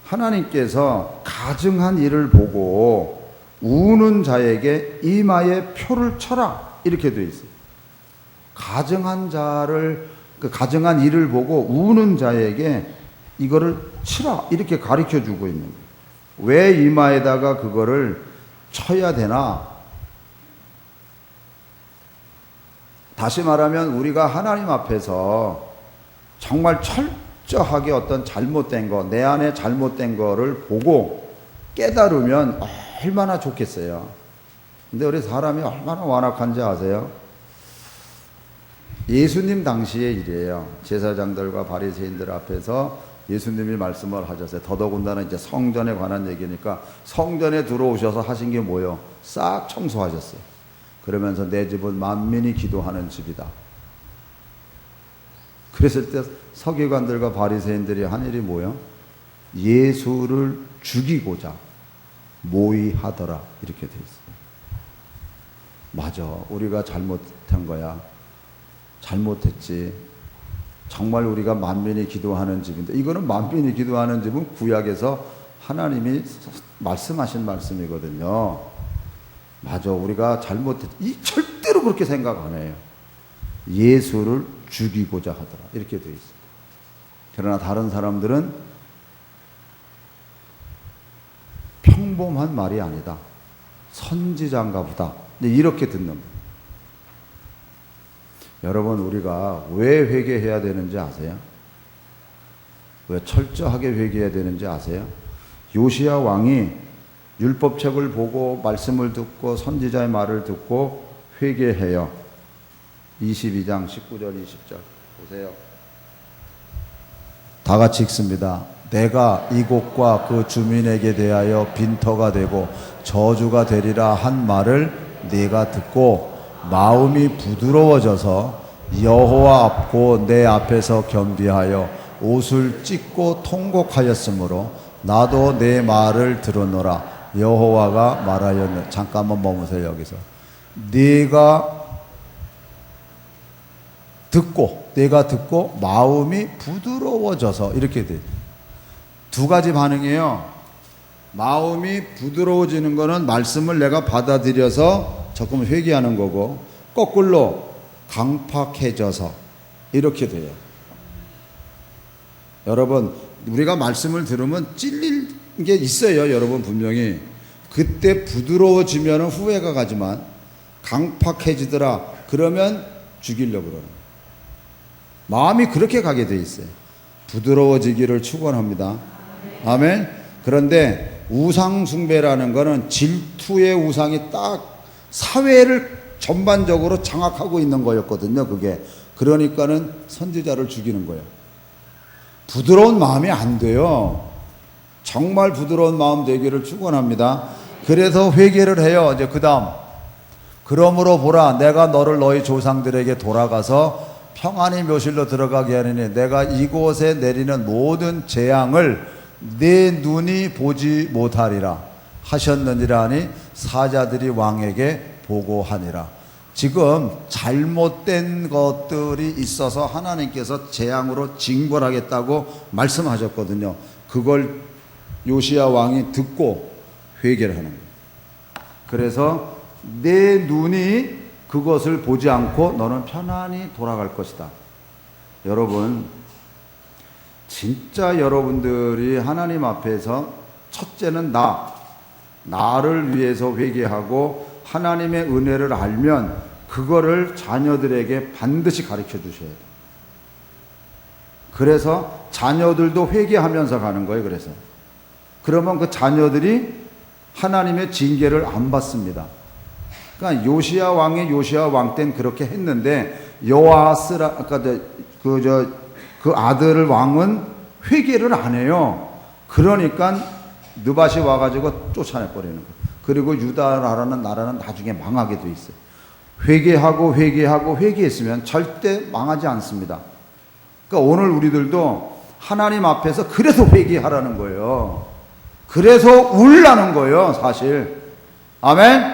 하나님께서 가증한 일을 보고 우는 자에게 이마에 표를 쳐라 이렇게 되어 있어요. 가증한 자를, 그 가증한 일을 보고 우는 자에게 이거를 치라 이렇게 가르쳐 주고 있는 거예요. 왜 이마에다가 그거를 쳐야 되나? 다시 말하면 우리가 하나님 앞에서 정말 철저하게 어떤 잘못된 거, 내 안에 잘못된 거를 보고 깨달으면 얼마나 좋겠어요. 근데 우리 사람이 얼마나 완악한지 아세요? 예수님 당시의 일이에요. 제사장들과 바리새인들 앞에서 예수님이 말씀을 하셨어요. 더더군다나 이제 성전에 관한 얘기니까 성전에 들어오셔서 하신 게 뭐예요? 싹 청소하셨어요. 그러면서 내 집은 만민이 기도하는 집이다. 그랬을 때 서기관들과 바리새인들이 한 일이 뭐예요? 예수를 죽이고자 모의하더라 이렇게 돼 있어요. 맞아, 우리가 잘못한 거야. 잘못했지. 정말 우리가 만민이 기도하는 집인데, 이거는 만민이 기도하는 집은 구약에서 하나님이 말씀하신 말씀이거든요. 맞아, 우리가 잘못했지. 이 절대로 그렇게 생각 안 해요. 예수를 죽이고자 하더라 이렇게 되어 있어요. 그러나 다른 사람들은 평범한 말이 아니다. 선지자인가 보다. 이렇게 듣는 거예요. 여러분, 우리가 왜 회개해야 되는지 아세요? 왜 철저하게 회개해야 되는지 아세요? 요시야 왕이 율법책을 보고 말씀을 듣고 선지자의 말을 듣고 회개해요. 22장 19절 20절 보세요. 다 같이 읽습니다. 내가 이곳과 그 주민에게 대하여 빈터가 되고 저주가 되리라 한 말을 네가 듣고 마음이 부드러워져서 여호와 앞고 내 앞에서 겸비하여 옷을 찢고 통곡하였으므로 나도 내 말을 들었노라. 여호와가 말하였네. 잠깐만 머무세요. 여기서 내가 듣고 마음이 부드러워져서 이렇게 돼. 두 가지 반응이에요. 마음이 부드러워지는 거는 말씀을 내가 받아들여서 조금 회개하는 거고, 거꾸로 강팍해져서 이렇게 돼요. 여러분, 우리가 말씀을 들으면 찔릴 게 있어요. 여러분, 분명히 그때 부드러워지면 후회가 가지만 강팍해지더라 그러면 죽이려고 그러는 거예요. 마음이 그렇게 가게 돼 있어요. 부드러워지기를 축원합니다. 아멘. 그런데 우상 숭배라는 거는 질투의 우상이 딱 사회를 전반적으로 장악하고 있는 거였거든요. 그게. 그러니까는 선지자를 죽이는 거예요. 부드러운 마음이 안 돼요. 정말 부드러운 마음 되기를 축원합니다. 그래서 회개를 해요. 이제 그다음, 그러므로 보라, 내가 너를 너희 조상들에게 돌아가서 평안히 묘실로 들어가게 하느니 내가 이곳에 내리는 모든 재앙을 내 눈이 보지 못하리라 하셨느니라 하니 사자들이 왕에게 보고하니라. 지금 잘못된 것들이 있어서 하나님께서 재앙으로 징벌하겠다고 말씀하셨거든요. 그걸 요시야 왕이 듣고 회개를 하는 거예요. 그래서 내 눈이 그것을 보지 않고 너는 편안히 돌아갈 것이다. 여러분, 진짜 여러분들이 하나님 앞에서 첫째는 나를 위해서 회개하고 하나님의 은혜를 알면 그거를 자녀들에게 반드시 가르쳐 주셔야 돼요. 그래서 자녀들도 회개하면서 가는 거예요. 그러면 그 자녀들이 하나님의 징계를 안 받습니다. 그러니까 요시야 왕 때는 그렇게 했는데 여호아스라 아까 그 아들 왕은 회개를 안 해요. 그러니까 느밧이 와가지고 쫓아내 버리는 거예요. 그리고 유다라는 나라는 나중에 망하게 돼 있어요. 회개했으면 절대 망하지 않습니다. 그러니까 오늘 우리들도 하나님 앞에서 그래서 회개하라는 거예요. 그래서 울라는 거예요, 사실. 아멘?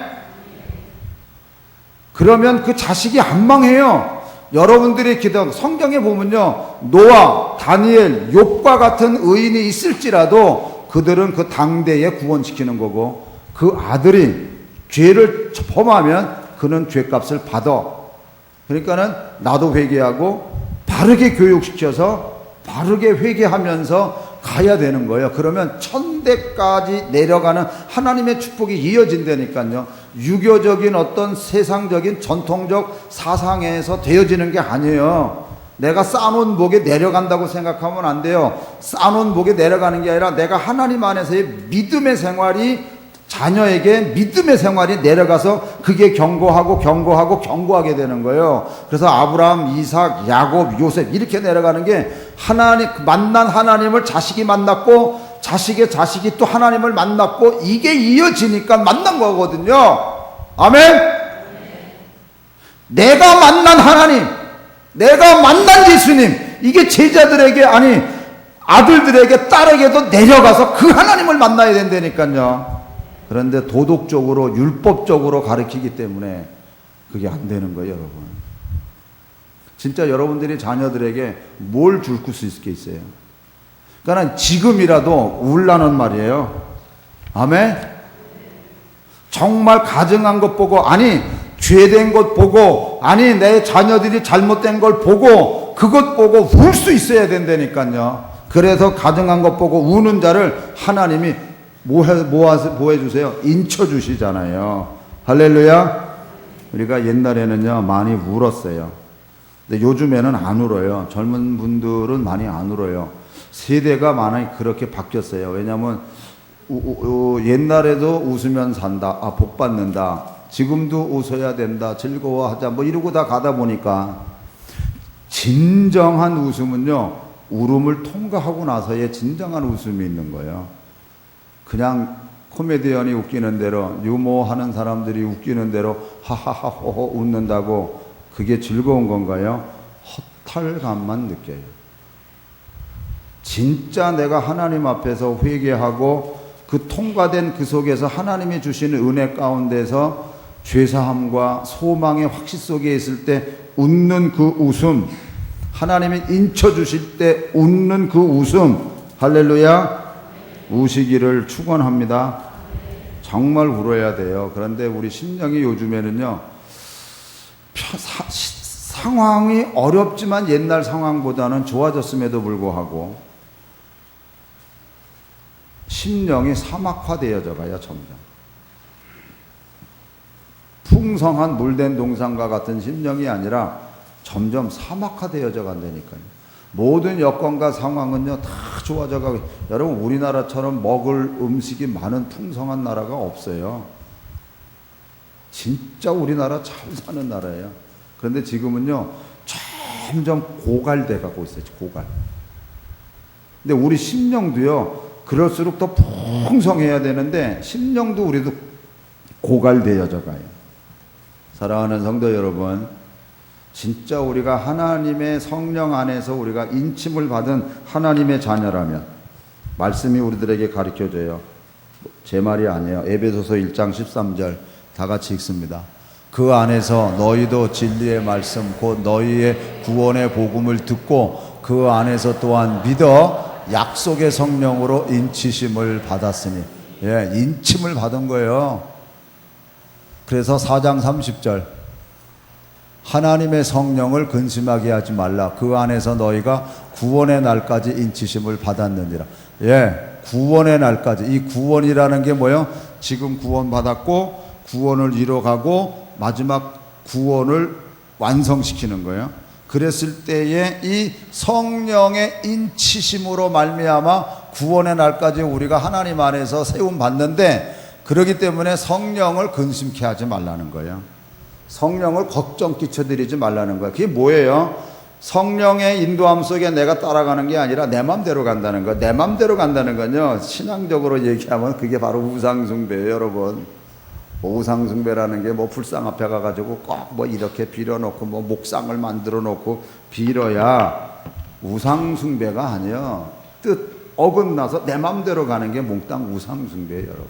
그러면 그 자식이 안 망해요. 여러분들이 기도, 성경에 보면요, 노아, 다니엘, 욥과 같은 의인이 있을지라도 그들은 그 당대에 구원시키는 거고, 그 아들이 죄를 범하면 그는 죄값을 받아. 그러니까는 나도 회개하고 바르게 교육시켜서 바르게 회개하면서 가야 되는 거예요. 그러면 천대까지 내려가는 하나님의 축복이 이어진다니까요. 유교적인 어떤 세상적인 전통적 사상에서 되어지는 게 아니에요. 내가 쌓아놓은 복에 내려간다고 생각하면 안 돼요. 쌓아놓은 복에 내려가는 게 아니라 내가 하나님 안에서의 믿음의 생활이 자녀에게 믿음의 생활이 내려가서 그게 견고하게 되는 거예요. 그래서 아브라함, 이삭, 야곱, 요셉 이렇게 내려가는 게 만난 하나님을 자식이 만났고 자식의 자식이 또 하나님을 만났고 이게 이어지니까 만난 거거든요. 아멘? 내가 만난 하나님, 내가 만난 예수님, 이게 제자들에게 아들들에게 딸에게도 내려가서 그 하나님을 만나야 된다니까요. 그런데 도덕적으로 율법적으로 가르치기 때문에 그게 안 되는 거예요, 여러분. 진짜 여러분들이 자녀들에게 뭘 줄 수 있겠어요? 그러니까 지금이라도 울라는 말이에요. 아멘? 정말 가증한 것 보고, 죄된 것 보고, 내 자녀들이 잘못된 걸 보고, 그것 보고 울 수 있어야 된다니까요. 그래서 가증한 것 보고 우는 자를 하나님이 뭐 해주세요? 인쳐주시잖아요. 할렐루야. 우리가 옛날에는요 많이 울었어요. 근데 요즘에는 안 울어요. 젊은 분들은 많이 안 울어요. 세대가 많이 그렇게 바뀌었어요. 왜냐하면 옛날에도 웃으면 산다, 복 받는다, 지금도 웃어야 된다, 즐거워하자 이러고 다 가다 보니까 진정한 웃음은요 울음을 통과하고 나서의 진정한 웃음이 있는 거예요. 그냥 코미디언이 웃기는 대로, 유머하는 사람들이 웃기는 대로 하하하호호 웃는다고 그게 즐거운 건가요? 허탈감만 느껴요. 진짜 내가 하나님 앞에서 회개하고 그 통과된 그 속에서 하나님이 주시는 은혜 가운데서 죄사함과 소망의 확신 속에 있을 때 웃는 그 웃음, 하나님이 인쳐주실 때 웃는 그 웃음, 할렐루야, 우시기를 축원합니다. 정말 울어야 돼요. 그런데 우리 심령이 요즘에는요 상황이 어렵지만 옛날 상황보다는 좋아졌음에도 불구하고 심령이 사막화되어져 가요. 점점 풍성한 물된 동산과 같은 심령이 아니라 점점 사막화되어져 간다니까요. 모든 여건과 상황은요 다 좋아져 가고, 여러분 우리나라처럼 먹을 음식이 많은 풍성한 나라가 없어요. 진짜 우리나라 잘 사는 나라예요. 그런데 지금은요 점점 고갈돼 가고 있어요. 고갈. 근데 우리 심령도요 그럴수록 더 풍성해야 되는데 심령도 우리도 고갈되어져 가요. 사랑하는 성도 여러분, 진짜 우리가 하나님의 성령 안에서 우리가 인침을 받은 하나님의 자녀라면 말씀이 우리들에게 가르쳐줘요. 제 말이 아니에요. 에베소서 1장 13절 다 같이 읽습니다. 그 안에서 너희도 진리의 말씀 곧 너희의 구원의 복음을 듣고 그 안에서 또한 믿어 약속의 성령으로 인치심을 받았으니, 예, 인침을 받은 거예요. 그래서 4장 30절 하나님의 성령을 근심하게 하지 말라. 그 안에서 너희가 구원의 날까지 인치심을 받았느니라. 예, 구원의 날까지. 이 구원이라는 게 뭐예요? 지금 구원 받았고 구원을 이뤄가고 마지막 구원을 완성시키는 거예요. 그랬을 때에 이 성령의 인치심으로 말미암아 구원의 날까지 우리가 하나님 안에서 세움 받는데, 그렇기 때문에 성령을 근심케 하지 말라는 거예요. 성령을 걱정 끼쳐드리지 말라는 거예요. 그게 뭐예요? 성령의 인도함 속에 내가 따라가는 게 아니라 내 맘대로 간다는 거. 내 맘대로 간다는 건요, 신앙적으로 얘기하면 그게 바로 우상숭배예요, 여러분. 우상숭배라는 게 뭐 불상 앞에 가가지고 꼭 뭐 이렇게 빌어놓고 뭐 목상을 만들어 놓고 빌어야 우상숭배가 아니에요. 뜻 어긋나서 내 맘대로 가는 게 몽땅 우상숭배예요, 여러분.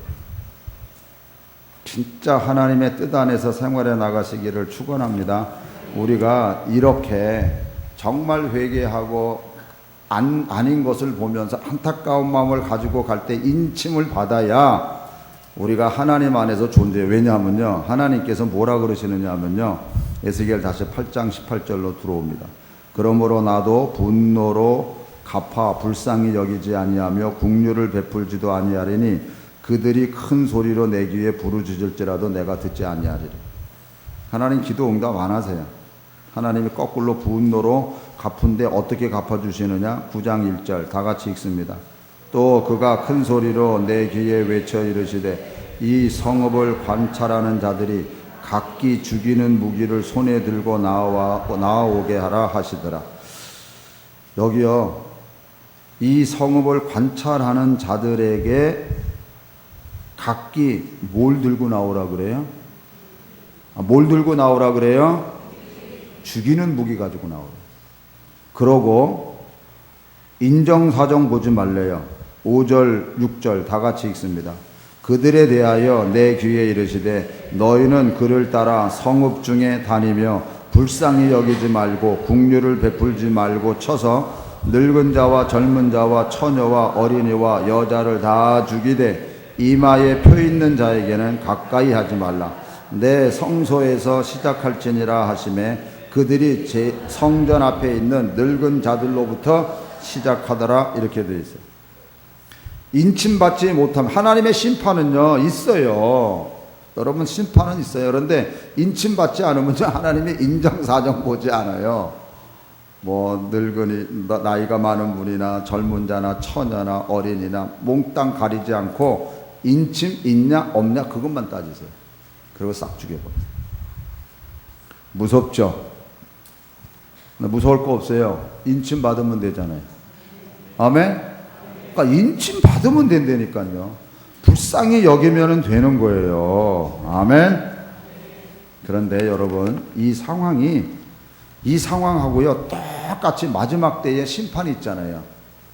진짜 하나님의 뜻 안에서 생활해 나가시기를 축원합니다. 우리가 이렇게 정말 회개하고 아닌 것을 보면서 안타까운 마음을 가지고 갈 때 인침을 받아야 우리가 하나님 안에서 존재해요. 왜냐하면요, 하나님께서 뭐라 그러시느냐 하면요, 에스겔 다시 8장 18절로 들어옵니다. 그러므로 나도 분노로 갚아 불쌍히 여기지 아니하며 긍휼을 베풀지도 아니하리니 그들이 큰 소리로 내 귀에 부르짖을지라도 내가 듣지 아니하리라. 하나님 기도 응답 안 하세요. 하나님이 거꾸로 분노로 갚은데 어떻게 갚아주시느냐? 9장 1절 다 같이 읽습니다. 또 그가 큰 소리로 내 귀에 외쳐 이르시되 이 성읍을 관찰하는 자들이 각기 죽이는 무기를 손에 들고 나아오게 하라 하시더라. 여기요, 이 성읍을 관찰하는 자들에게 각기 뭘 들고 나오라 그래요? 뭘 들고 나오라 그래요? 죽이는 무기 가지고 나오라. 그러고 인정사정 보지 말래요. 5절 6절 다 같이 읽습니다. 그들에 대하여 내 귀에 이르시되 너희는 그를 따라 성읍 중에 다니며 불쌍히 여기지 말고 긍휼을 베풀지 말고 쳐서 늙은 자와 젊은 자와 처녀와 어린이와 여자를 다 죽이되 이마에 표 있는 자에게는 가까이 하지 말라. 내 성소에서 시작할지니라 하시매 그들이 제 성전 앞에 있는 늙은 자들로부터 시작하더라. 이렇게 되어 있어요. 인침받지 못하면 하나님의 심판은요 있어요. 여러분, 심판은 있어요. 그런데 인침받지 않으면 하나님의 인정사정 보지 않아요. 뭐 늙은이, 나이가 많은 분이나 젊은 자나 처녀나 어린이나 몽땅 가리지 않고 인침 있냐 없냐 그것만 따지세요. 그리고 싹 죽여버려요. 무섭죠? 무서울 거 없어요. 인침 받으면 되잖아요. 아멘? 그러니까 인침 받으면 된다니까요. 불쌍히 여기면 되는 거예요. 아멘? 그런데 여러분, 이 상황하고요 똑같이 마지막 때에 심판이 있잖아요.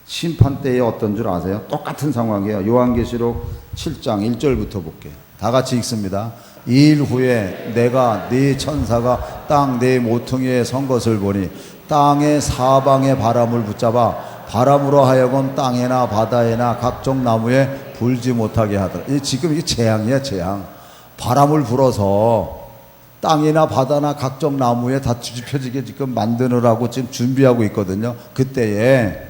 심판 때에 어떤 줄 아세요? 똑같은 상황이에요. 요한계시록 7장 1절부터 볼게요. 다 같이 읽습니다. 이 일 후에 내가 네 천사가 땅 네 모퉁이에 선 것을 보니 땅의 사방의 바람을 붙잡아 바람으로 하여금 땅에나 바다에나 각종 나무에 불지 못하게 하더라. 지금 이게 재앙이야, 재앙. 바람을 불어서 땅이나 바다나 각종 나무에 다 뒤집혀지게 지금 만드느라고 지금 준비하고 있거든요. 그때에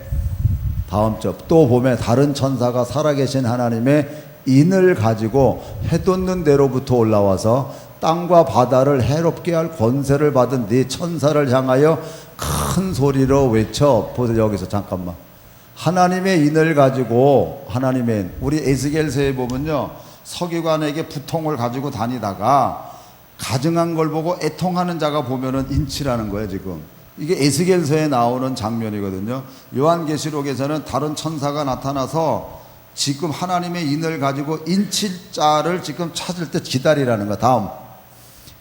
다음 절 또 보면 다른 천사가 살아계신 하나님의 인을 가지고 해돋는 데로부터 올라와서 땅과 바다를 해롭게 할 권세를 받은 네 천사를 향하여 큰 소리로 외쳐. 보세요, 여기서 잠깐만. 하나님의 인을 가지고, 하나님의 인, 우리 에스겔서에 보면요 서기관에게 부통을 가지고 다니다가 가증한 걸 보고 애통하는 자가 보면은 인치라는 거예요. 지금 이게 에스겔서에 나오는 장면이거든요. 요한계시록에서는 다른 천사가 나타나서 지금 하나님의 인을 가지고 인칠 자를 지금 찾을 때 기다리라는 거야. 다음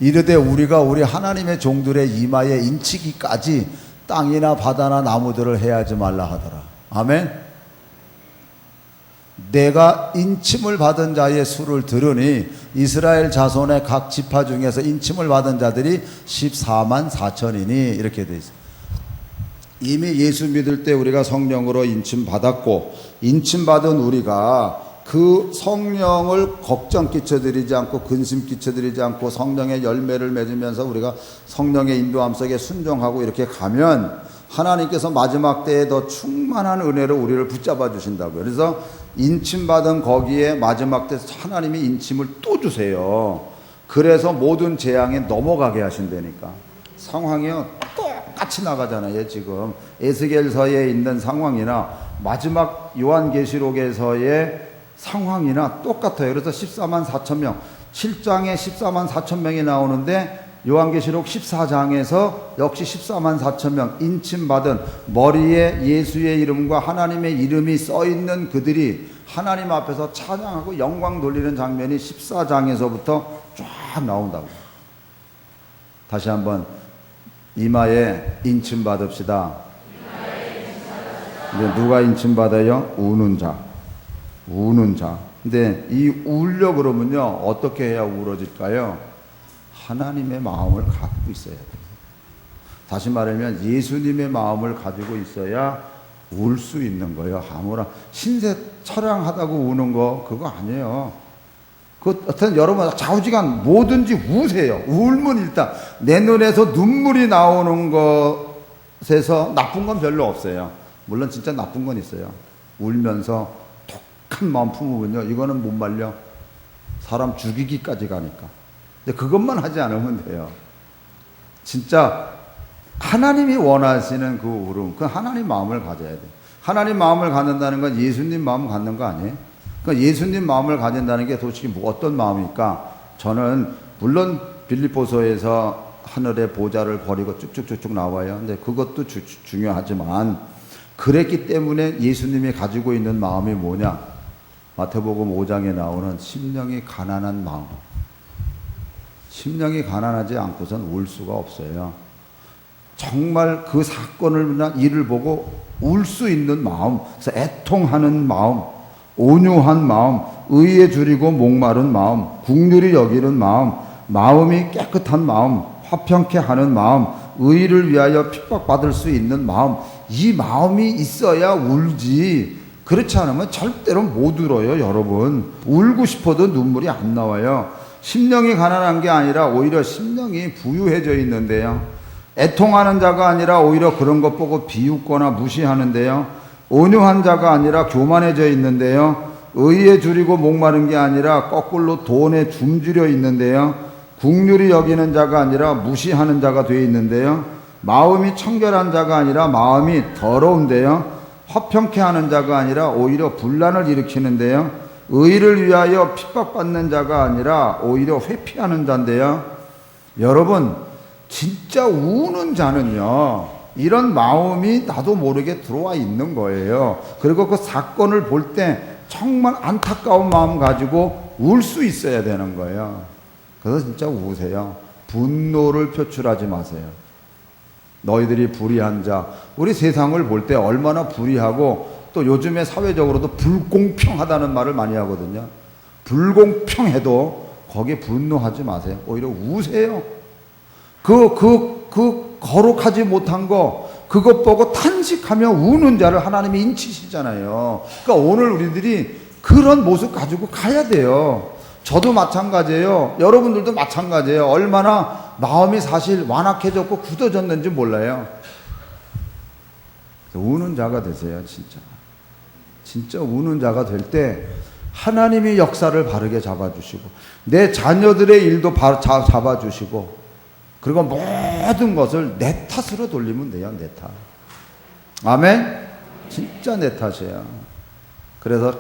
이르되 우리가 우리 하나님의 종들의 이마에 인치기까지 땅이나 바다나 나무들을 해하지 말라 하더라. 아멘. 내가 인침을 받은 자의 수를 들으니 이스라엘 자손의 각 지파 중에서 인침을 받은 자들이 14만 4천이니 이렇게 돼 있어요. 이미 예수 믿을 때 우리가 성령으로 인침 받았고, 인침 받은 우리가 그 성령을 걱정 끼쳐드리지 않고 근심 끼쳐드리지 않고 성령의 열매를 맺으면서 우리가 성령의 인도함 속에 순종하고 이렇게 가면 하나님께서 마지막 때에 더 충만한 은혜로 우리를 붙잡아 주신다고요. 그래서 인침받은 거기에 마지막 때 하나님이 인침을 또 주세요. 그래서 모든 재앙에 넘어가게 하신다니까. 상황이요 똑같이 나가잖아요. 지금 에스겔서에 있는 상황이나 마지막 요한계시록에서의 상황이나 똑같아요. 그래서 14만 4천 명, 7장에 14만 4천 명이 나오는데 요한계시록 14장에서 역시 14만 4천 명 인침받은, 머리에 예수의 이름과 하나님의 이름이 써있는 그들이 하나님 앞에서 찬양하고 영광 돌리는 장면이 14장에서부터 쫙 나온다고. 다시 한번 이마에 인침받읍시다. 근데 누가 인침받아요? 우는 자. 우는 자. 근데 이 울려 그러면요 어떻게 해야 울어질까요? 하나님의 마음을 갖고 있어야 돼요. 다시 말하면 예수님의 마음을 가지고 있어야 울 수 있는 거예요. 아무나 신세 처량하다고 우는 거 그거 아니에요. 그 어떤 여러분 좌우지간 뭐든지 우세요. 울면 일단 내 눈에서 눈물이 나오는 것에서 나쁜 건 별로 없어요. 물론 진짜 나쁜 건 있어요. 울면서 독한 마음 품으면요 이거는 못 말려. 사람 죽이기까지 가니까. 근데 그것만 하지 않으면 돼요. 진짜 하나님이 원하시는 그 울음, 그 하나님 마음을 가져야 돼요. 하나님 마음을 갖는다는 건 예수님 마음을 갖는 거 아니에요? 그러니까 예수님 마음을 가진다는 게 도대체 뭐 어떤 마음일까? 저는 물론 빌립보서에서 하늘의 보좌를 버리고 쭉쭉쭉쭉 나와요. 근데 그것도 중요하지만 그랬기 때문에 예수님이 가지고 있는 마음이 뭐냐? 마태복음 5장에 나오는 심령이 가난한 마음. 심령이 가난하지 않고선 울 수가 없어요. 정말 그 사건을 일을 보고 울 수 있는 마음, 그래서 애통하는 마음, 온유한 마음, 의에 줄이고 목마른 마음, 긍휼히 여기는 마음, 마음이 깨끗한 마음, 화평케 하는 마음, 의를 위하여 핍박받을 수 있는 마음, 이 마음이 있어야 울지. 그렇지 않으면 절대로 못 울어요. 여러분 울고 싶어도 눈물이 안 나와요. 심령이 가난한 게 아니라 오히려 심령이 부유해져 있는데요. 애통하는 자가 아니라 오히려 그런 것 보고 비웃거나 무시하는데요. 온유한 자가 아니라 교만해져 있는데요. 의에 줄이고 목마른 게 아니라 거꾸로 돈에 줌들여 있는데요. 긍휼히 여기는 자가 아니라 무시하는 자가 되어 있는데요. 마음이 청결한 자가 아니라 마음이 더러운데요. 화평케 하는 자가 아니라 오히려 분란을 일으키는데요. 의를 위하여 핍박받는 자가 아니라 오히려 회피하는 자인데요. 여러분 진짜 우는 자는요 이런 마음이 나도 모르게 들어와 있는 거예요. 그리고 그 사건을 볼 때 정말 안타까운 마음 가지고 울 수 있어야 되는 거예요. 그래서 진짜 우세요. 분노를 표출하지 마세요. 너희들이 불의한 자. 우리 세상을 볼 때 얼마나 불의하고 또 요즘에 사회적으로도 불공평하다는 말을 많이 하거든요. 불공평해도 거기에 분노하지 마세요. 오히려 우세요. 거룩하지 못한 거, 그것 보고 탄식하며 우는 자를 하나님이 인치시잖아요. 그러니까 오늘 우리들이 그런 모습 가지고 가야 돼요. 저도 마찬가지예요. 여러분들도 마찬가지예요. 얼마나 마음이 사실 완악해졌고 굳어졌는지 몰라요. 우는 자가 되세요. 진짜 우는 자가 될 때 하나님이 역사를 바르게 잡아주시고 내 자녀들의 일도 잡아주시고 그리고 모든 것을 내 탓으로 돌리면 돼요. 내 탓. 아멘? 진짜 내 탓이에요. 그래서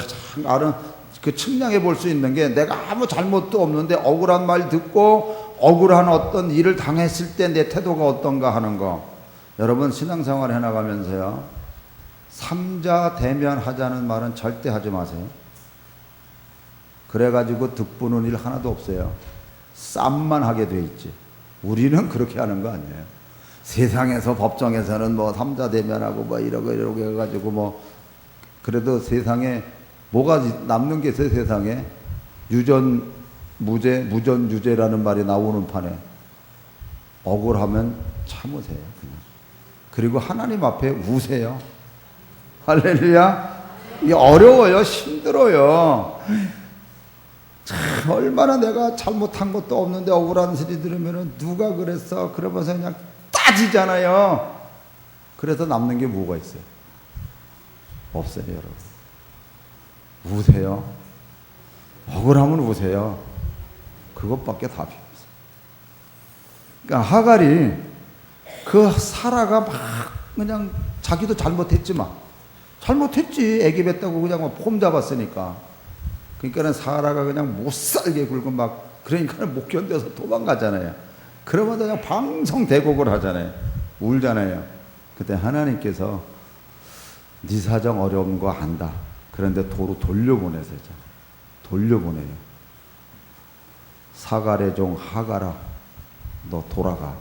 가장 그 측량해 볼 수 있는 게 내가 아무 잘못도 없는데 억울한 말 듣고 억울한 어떤 일을 당했을 때 내 태도가 어떤가 하는 거. 여러분 신앙생활 해나가면서요. 삼자 대면하자는 말은 절대 하지 마세요. 그래가지고 득보는 일 하나도 없어요. 쌈만 하게 돼 있지. 우리는 그렇게 하는 거 아니에요. 세상에서 법정에서는 뭐 삼자 대면하고 뭐 이러고 해가지고 뭐 그래도 세상에 뭐가 남는 게 있어요, 세상에? 유전, 무죄, 무전, 유죄라는 말이 나오는 판에 억울하면 참으세요, 그냥. 그리고 하나님 앞에 우세요. 할렐루야. 이게 어려워요, 힘들어요. 참, 얼마나 내가 잘못한 것도 없는데 억울한 소리 들으면 누가 그랬어? 그러면서 그냥 따지잖아요. 그래서 남는 게 뭐가 있어요? 없어요, 여러분. 우세요. 억울하면 우세요. 그것밖에 답이 없어요. 그러니까 하갈이 그 사라가 막 그냥 자기도 잘못했지만 잘못했지. 애기 뱉다고 그냥 막 폼 잡았으니까. 그러니까는 사라가 그냥 못 살게 굴고 막 그러니까는 못 견뎌서 도망가잖아요. 그러면 그냥 방송대곡을 하잖아요. 울잖아요. 그때 하나님께서 네 사정 어려운 거 안다. 그런데 도로 돌려보내세요. 돌려보내요. 사갈의 종 하갈아, 너 돌아가.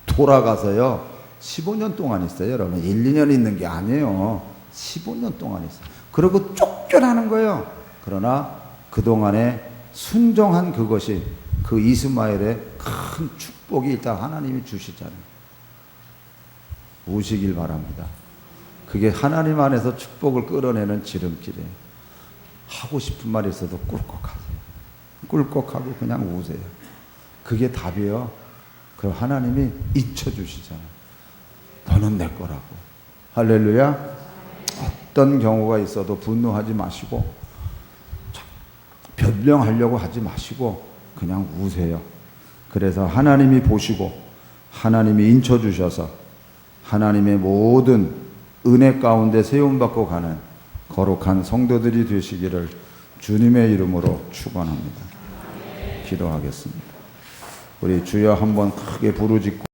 돌아가서요 15년 동안 있어요. 여러분 1, 2년 있는 게 아니에요. 15년 동안 있어요. 그리고 쫓겨나는 거예요. 그러나 그동안에 순종한 그것이 그 이스마엘의 큰 축복이 일단 하나님이 주시잖아요. 우시길 바랍니다. 그게 하나님 안에서 축복을 끌어내는 지름길이에요. 하고 싶은 말이 있어도 꿀꺽하세요. 꿀꺽하고 그냥 우세요. 그게 답이에요. 그럼 하나님이 잊혀주시잖아요. 너는 내 거라고. 할렐루야. 어떤 경우가 있어도 분노하지 마시고 변명하려고 하지 마시고 그냥 우세요. 그래서 하나님이 보시고 하나님이 인쳐주셔서 하나님의 모든 은혜 가운데 세움받고 가는 거룩한 성도들이 되시기를 주님의 이름으로 축원합니다. 기도하겠습니다. 우리 주여 한번 크게 부르짖고